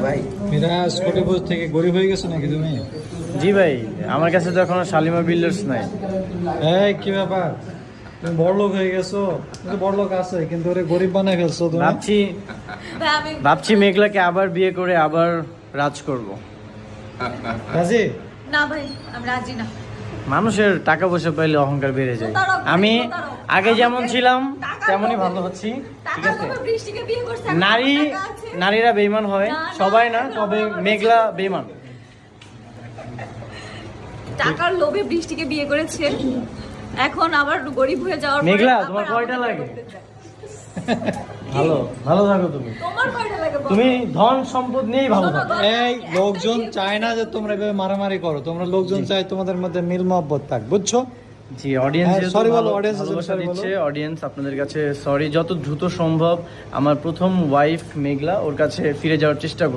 ভাই। মিরাজ কোটিপুর থেকে গরিব হয়ে গেছো নাকি তুমি? জি ভাই, আমার কাছে তো এখনো শালিমা বিল্ডার্স নাই। এই কি ব্যাপার, তুমি বড়লোক হয়ে গেছো? কিন্তু বড়লোক আছে, কিন্তু ওরে গরিব বানায় ফেলছো তুমি। ভাবছি মেঘলাকে আবার বিয়ে করে আবার রাজ করব। রাজি? না ভাই, আমি রাজি না। মানুষের টাকা পয়সা পাইলে অহংকার বেড়ে যায়। আমি আগে যেমন ছিলাম তেমনই ভালো হচ্ছি, ঠিক আছে? বৃষ্টিকে বিয়ে করছে, নারীরা বেইমান হয়, সবাই না, তবে মেঘলা বেইমান। টাকার লোভে বৃষ্টিকে বিয়ে করেছে, এখন আবার গরিব হয়ে যাওয়ার পরে মেঘলা, আবার তোমার কয়টা আমাকে লাগে? করতে চায়। ভালো থাকো তুমি। তোমার কয়টা লাগে বলো? তুমি ধন সম্পদ নিয়েই ভালো থাকো। এই লোকজন চায় না যে তোমরা এভাবে মারামারি করো, তোমরা লোকজন চায় তোমাদের মধ্যে মিল মহব্বত থাক, বুঝছো? জি, অডিয়েন্স হ্যাঁ, sorry বলো, audience এর জন্য ভালোবাসা sorry বলো। দিচ্ছে। অডিয়েন্স আপনাদের কাছে সরি, যত দ্রুত সম্ভব আমার প্রথম ওয়াইফ মেঘলা, ওর কাছে ফিরে যাওয়ার চেষ্টা করব।